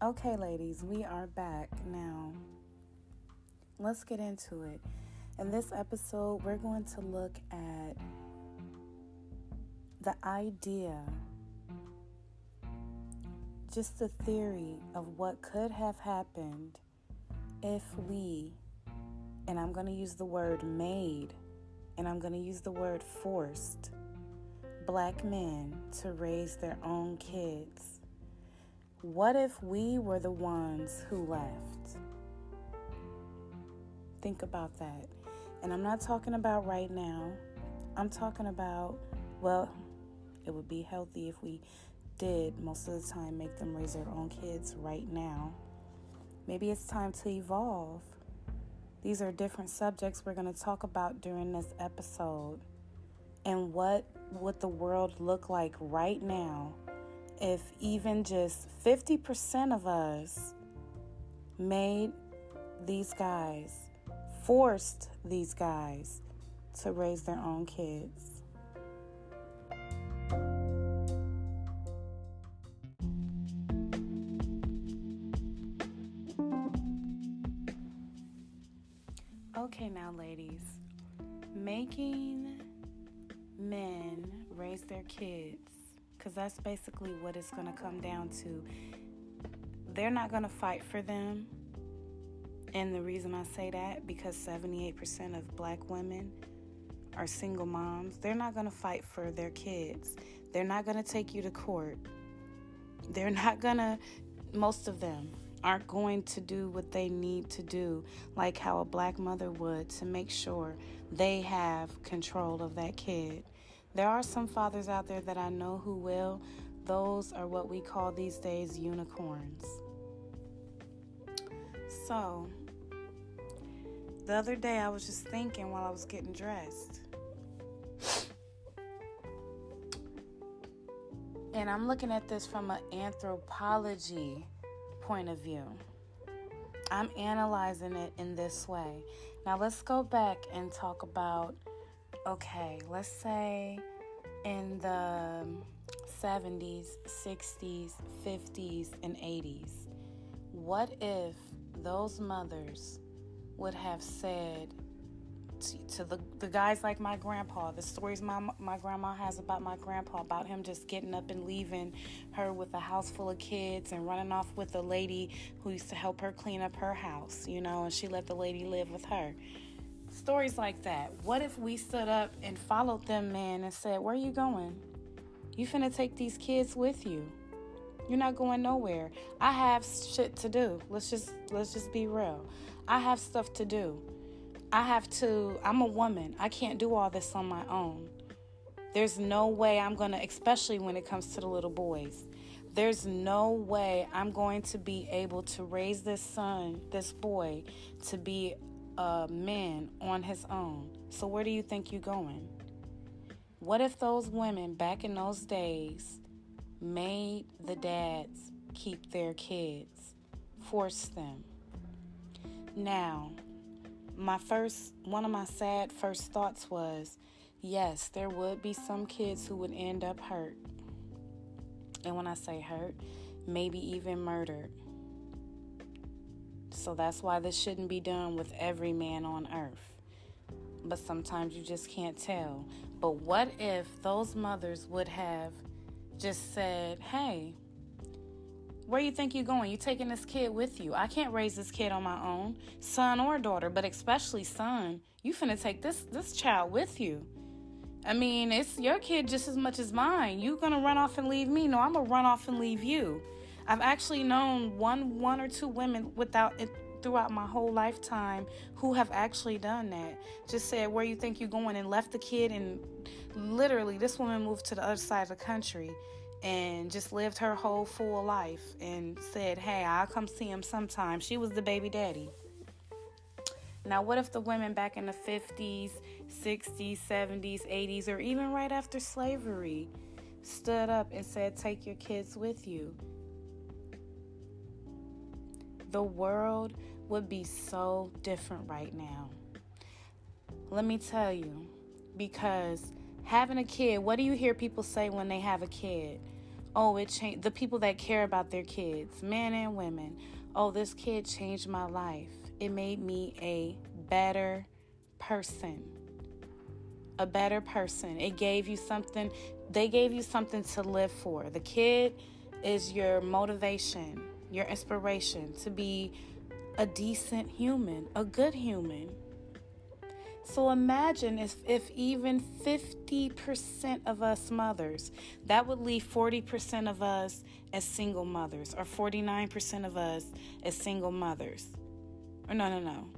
Okay, ladies, we are back now. Let's get into it. In this episode, we're going to look at the idea, just the theory of what could have happened if we, and I'm going to use the word made, and I'm going to use the word forced, black men to raise their own kids. What if we were the ones who left? Think about that. And I'm not talking about right now. I'm talking about, well, it would be healthy if we did most of the time make them raise their own kids right now. Maybe it's time to evolve. These are different subjects we're going to talk about during this episode. And what would the world look like right now if even just 50% of us made these guys, forced these guys to raise their own kids? Okay, now ladies, making men raise their kids, because that's basically what it's going to come down to. They're not going to fight for them. And the reason I say that, because 78% of black women are single moms. They're not going to fight for their kids. They're not going to take you to court. They're not going to, most of them aren't going to do what they need to do, like how a black mother would, to make sure they have control of that kid. There are some fathers out there that I know who will. Those are what we call these days unicorns. So, the other day I was just thinking while I was getting dressed. And I'm looking at this from an anthropology point of view. I'm analyzing it in this way. Now let's go back and talk about, okay, let's say in the 70s, 60s, 50s, and 80s. What if those mothers would have said to the guys like my grandpa, the stories my grandma has about my grandpa, about him just getting up and leaving her with a house full of kids and running off with a lady who used to help her clean up her house, and she let the lady live with her. Stories like that. What if we stood up and followed them, man, and said, where you going? You finna take these kids with you. You're not going nowhere. I have shit to do. Let's just be real. I have stuff to do. I'm a woman. I can't do all this on my own. There's no way I'm going to, especially when it comes to the little boys, there's no way I'm going to be able to raise this boy, to be a man on his own. So where do you think you're going? What if those women back in those days made the dads keep their kids, forced them? Now, one of my sad first thoughts was, yes, there would be some kids who would end up hurt. And when I say hurt, maybe even murdered. So that's why this shouldn't be done with every man on earth. But sometimes you just can't tell. But what if those mothers would have just said, hey, where you think you're going? You taking this kid with you? I can't raise this kid on my own, son or daughter, but especially son. You finna take this child with you. I mean, it's your kid just as much as mine. You gonna run off and leave me? No, I'm gonna run off and leave you. I've actually known one or two women throughout my whole lifetime who have actually done that. Just said, where you think you're going, and left the kid. And literally, this woman moved to the other side of the country and just lived her whole full life and said, hey, I'll come see him sometime. She was the baby daddy. Now, what if the women back in the 50s, 60s, 70s, 80s, or even right after slavery stood up and said, take your kids with you? The world would be so different right now. Let me tell you, because having a kid, what do you hear people say when they have a kid? Oh, it changed. The people that care about their kids, men and women. Oh, this kid changed my life. It made me a better person. A better person. It gave you something. They gave you something to live for. The kid is your motivation, your inspiration to be a decent human, a good human. So imagine if even 50% of us mothers, that would leave 40% of us as single mothers, or 49% of us as single mothers. Or no.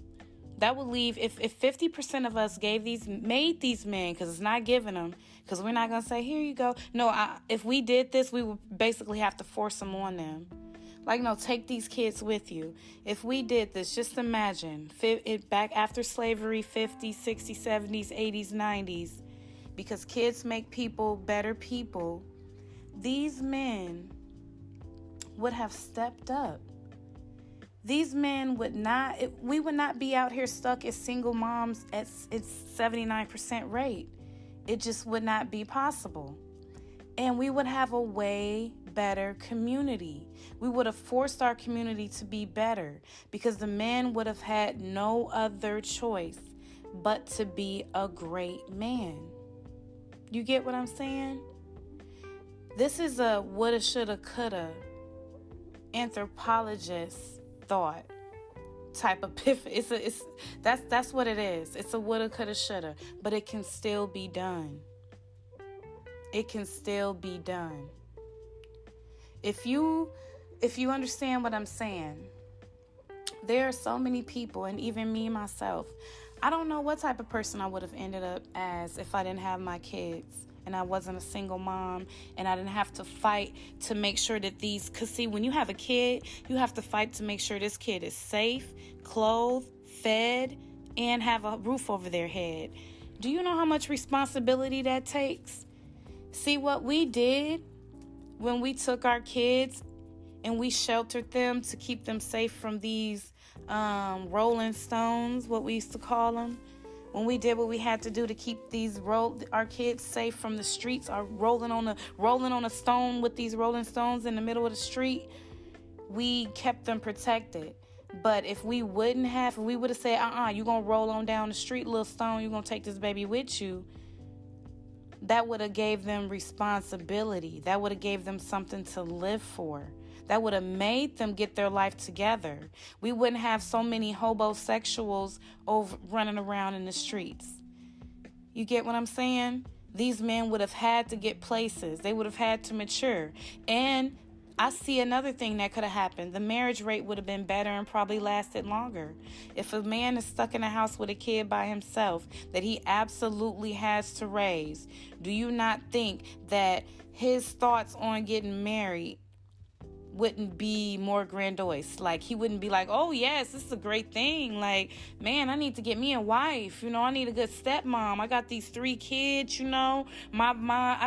That would leave, if 50% of us made these men, because it's not giving them, because we're not going to say, here you go. No, if we did this, we would basically have to force them on them. Like, no, take these kids with you. If we did this, just imagine, back after slavery, 50s, 60s, 70s, 80s, 90s, because kids make people better people, these men would have stepped up. These men we would not be out here stuck as single moms at its 79% rate. It just would not be possible. And we would have a way better community. We would have forced our community to be better because the men would have had no other choice but to be a great man. You get what I'm saying? This is a woulda, shoulda, coulda anthropologist thought type of epiphany. That's what it is. It's a woulda, coulda, shoulda, but it can still be done. It can still be done. If you understand what I'm saying, there are so many people, and even me myself, I don't know what type of person I would have ended up as if I didn't have my kids and I wasn't a single mom and I didn't have to fight to make sure that because see, when you have a kid, you have to fight to make sure this kid is safe, clothed, fed, and have a roof over their head. Do you know how much responsibility that takes? See what we did when we took our kids and we sheltered them to keep them safe from these rolling stones, what we used to call them. When we did what we had to do to keep our kids safe from the streets, or rolling on a stone with these rolling stones in the middle of the street, we kept them protected. But if we would have said, you're going to roll on down the street, little stone, you're going to take this baby with you, that would have gave them responsibility. That would have gave them something to live for. That would have made them get their life together. We wouldn't have so many homosexuals running around in the streets. You get what I'm saying? These men would have had to get places. They would have had to mature. And I see another thing that could have happened. The marriage rate would have been better and probably lasted longer. If a man is stuck in a house with a kid by himself that he absolutely has to raise, do you not think that his thoughts on getting married wouldn't be more grandiose? Like, he wouldn't be like, oh yes, this is a great thing. Like, man, I need to get me a wife. I need a good stepmom. I got these 3 kids, I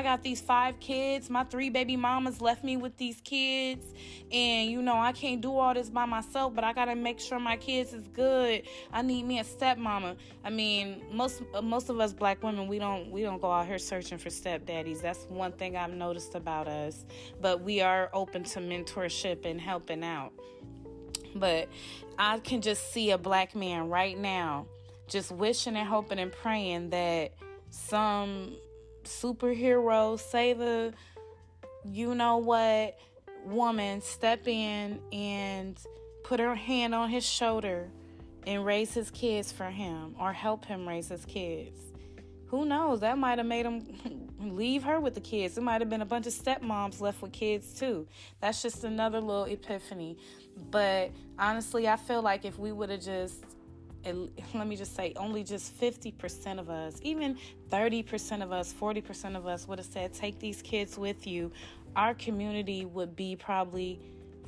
got these 5 kids. My 3 baby mamas left me with these kids. And, I can't do all this by myself, but I got to make sure my kids is good. I need me a stepmama. I mean, most of us black women, we don't go out here searching for stepdaddies. That's one thing I've noticed about us. But we are open to mentorship and helping out. But I can just see a black man right now just wishing and hoping and praying that some superhero, say the woman, step in and put her hand on his shoulder and raise his kids for him, or help him raise his kids. Who knows? That might have made him leave her with the kids. It might have been a bunch of stepmoms left with kids too. That's just another little epiphany. But honestly, I feel like if we would have let me just say, only just 50% of us, even 30% of us, 40% of us would have said, take these kids with you, our community would be probably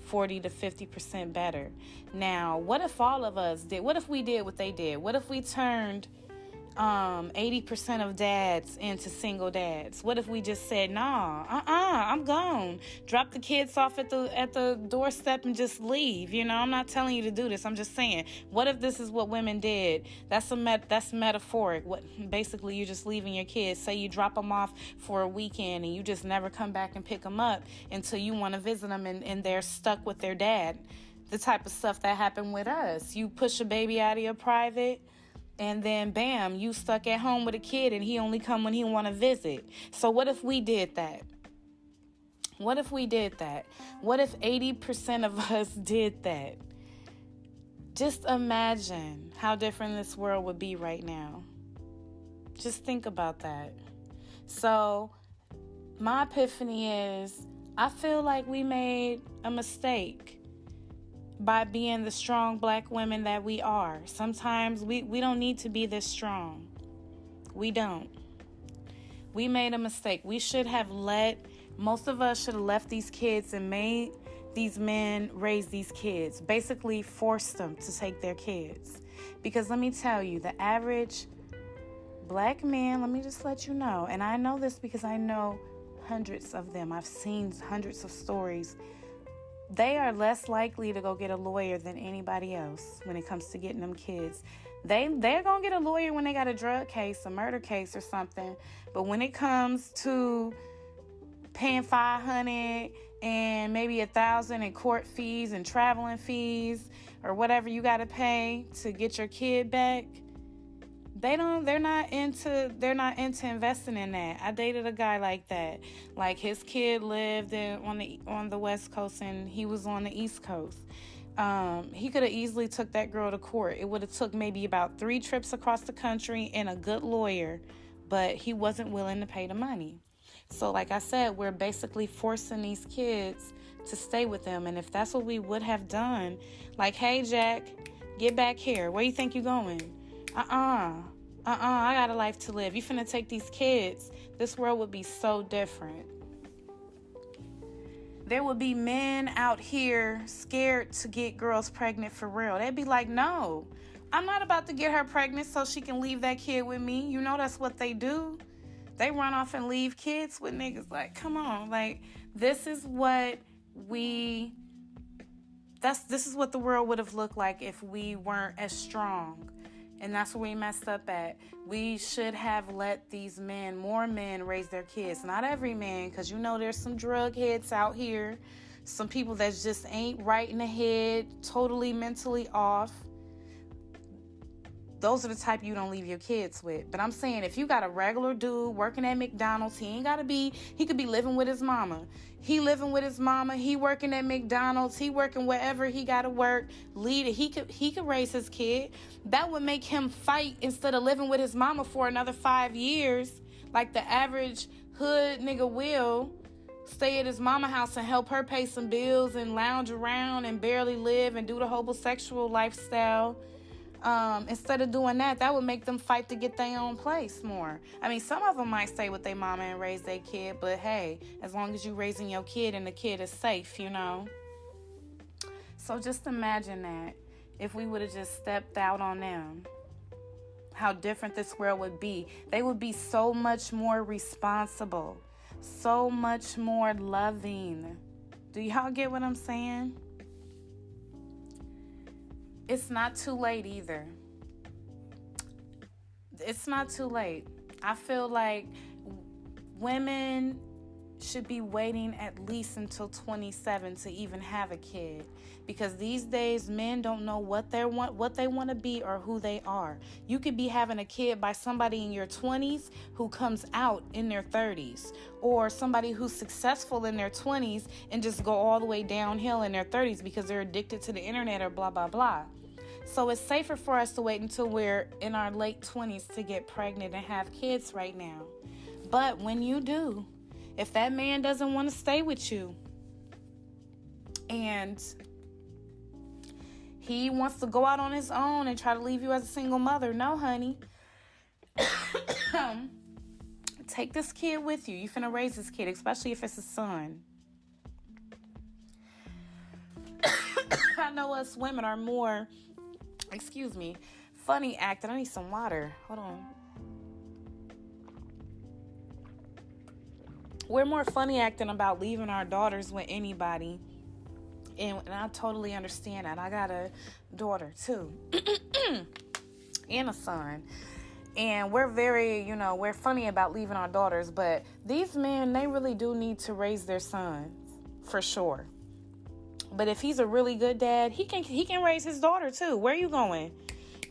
40 to 50% better. Now, what if all of us did? What if we did what they did? What if we turned 80% of dads into single dads? What if we just said, nah, I'm gone. Drop the kids off at the doorstep and just leave. I'm not telling you to do this. I'm just saying, what if this is what women did? That's metaphoric. Basically, you're just leaving your kids. Say you drop them off for a weekend and you just never come back and pick them up until you want to visit them and they're stuck with their dad. The type of stuff that happened with us. You push a baby out of your private, and then, bam, you stuck at home with a kid and he only come when he want to visit. So what if we did that? What if 80% of us did that? Just imagine how different this world would be right now. Just think about that. So my epiphany is, I feel like we made a mistake by being the strong black women that we are. Sometimes we don't need to be this strong. We don't. We made a mistake. Most of us should have left these kids and made these men raise these kids. Basically forced them to take their kids. Because let me tell you, the average black man, let me just let you know, and I know this because I know hundreds of them. I've seen hundreds of stories. They are less likely to go get a lawyer than anybody else when it comes to getting them kids. They're going to get a lawyer when they got a drug case, a murder case or something. But when it comes to paying $500 and maybe $1,000 in court fees and traveling fees or whatever you got to pay to get your kid back, they're not into investing in that. I dated a guy like that. Like, his kid lived on the West Coast and he was on the East Cost. He could have easily took that girl to court. It would have took maybe about 3 trips across the country and a good lawyer, but he wasn't willing to pay the money. So like I said, we're basically forcing these kids to stay with them. And if that's what we would have done, like, hey, Jack, get back here. Where you think you going? I got a life to live. You finna take these kids. This world would be so different. There would be men out here scared to get girls pregnant for real. They'd be like, no, I'm not about to get her pregnant so she can leave that kid with me. That's what they do. They run off and leave kids with niggas. Like, come on. Like, this is what the world would have looked like if we weren't as strong. And that's where we messed up at. We should have let more men raise their kids. Not every man, because there's some drug heads out here. Some people that just ain't right in the head, totally mentally off. Those are the type you don't leave your kids with. But I'm saying, if you got a regular dude working at McDonald's, he could be living with his mama. He living with his mama. He working at McDonald's. He working wherever he got to work. Lead it. He could raise his kid. That would make him fight instead of living with his mama for another 5 years. Like the average hood nigga will stay at his mama house and help her pay some bills and lounge around and barely live and do the homosexual lifestyle. Instead of doing that would make them fight to get their own place more. I mean, some of them might stay with their mama and raise their kid, but hey, as long as you raising your kid and the kid is safe, So just imagine that if we would have just stepped out on them, how different this world would be. They would be so much more responsible, so much more loving. Do y'all get what I'm saying? It's not too late either. It's not too late. I feel like women should be waiting at least until 27 to even have a kid, because these days men don't know what they want to be or who they are. You could be having a kid by somebody in your 20s who comes out in their 30s, or somebody who's successful in their 20s and just go all the way downhill in their 30s because they're addicted to the internet or blah blah blah. So it's safer for us to wait until we're in our late 20s to get pregnant and have kids right now. But when you do, if that man doesn't want to stay with you and he wants to go out on his own and try to leave you as a single mother, no, honey. Take this kid with you. You finna raise this kid, especially if it's a son. I know us women are more, funny acting. I need some water. Hold on. we're more funny acting about leaving our daughters with anybody. And I totally understand that. I got a daughter too. And a son. And we're very, we're funny about leaving our daughters. But these men, they really do need to raise their sons. For sure. But if he's a really good dad, he can raise his daughter too. Where are you going?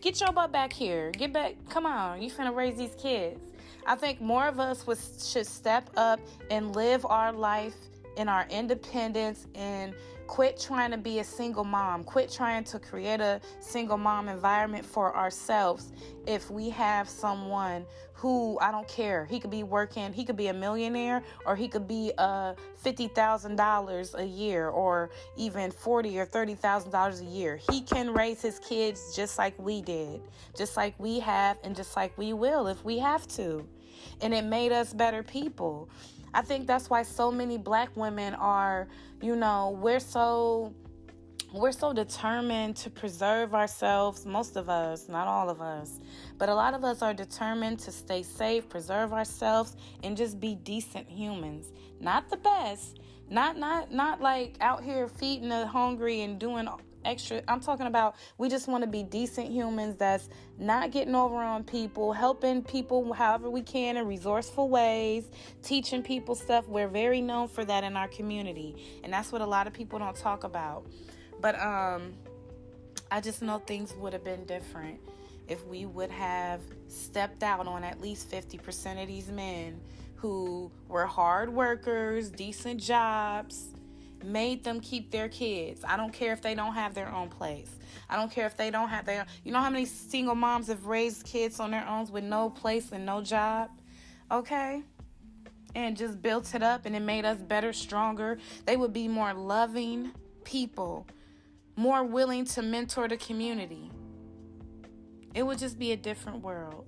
Get your butt back here. Get back. Come on. You finna raise these kids. I think more of us should step up and live our life in our independence and quit trying to be a single mom. Quit trying to create a single mom environment for ourselves. If we have someone who, I don't care, he could be working, he could be a millionaire, or he could be $50,000 a year, or even $40,000 or $30,000 a year. He can raise his kids just like we did, just like we have, and just like we will if we have to. And it made us better people. I think that's why so many black women are, we're so determined to preserve ourselves. Most of us, not all of us, but a lot of us are determined to stay safe, preserve ourselves, and just be decent humans. Not the best, not like out here feeding the hungry and doing extra. I'm talking about we just want to be decent humans that's not getting over on people, helping people however we can in resourceful ways, teaching people stuff. We're very known for that in our community, and that's what a lot of people don't talk about. But I just know things would have been different if we would have stepped out on at least 50% of these men who were hard workers, decent jobs, made them keep their kids. I don't care if they don't have their own place. I don't care if they don't have their own. You know how many single moms have raised kids on their own with no place and no job? Okay? And just built it up, and it made us better, stronger. They would be more loving people, more willing to mentor the community. It would just be a different world.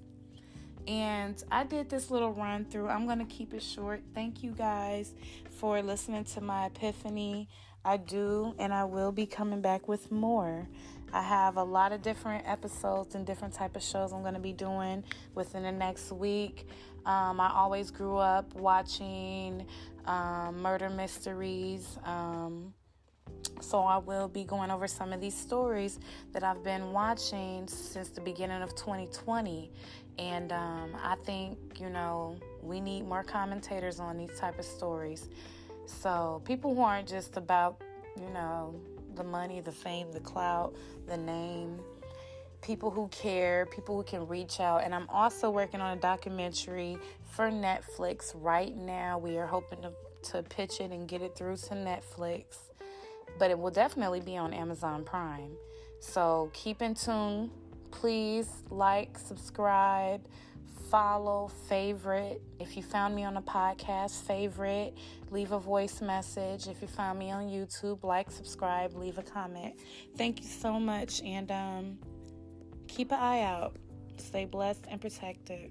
And I did this little run through. I'm going to keep it short. Thank you guys for listening to my epiphany. I do, and I will be coming back with more. I have a lot of different episodes and different type of shows I'm going to be doing within the next week. I always grew up watching murder mysteries. So I will be going over some of these stories that I've been watching since the beginning of 2020. And I think, we need more commentators on these type of stories. So people who aren't just about, the money, the fame, the clout, the name. People who care, people who can reach out. And I'm also working on a documentary for Netflix right now. We are hoping to pitch it and get it through to Netflix. But it will definitely be on Amazon Prime. So keep in tune. Please like, subscribe, follow, favorite. If you found me on a podcast, favorite. Leave a voice message. If you found me on YouTube, like, subscribe, leave a comment. Thank you so much. And keep an eye out. Stay blessed and protected.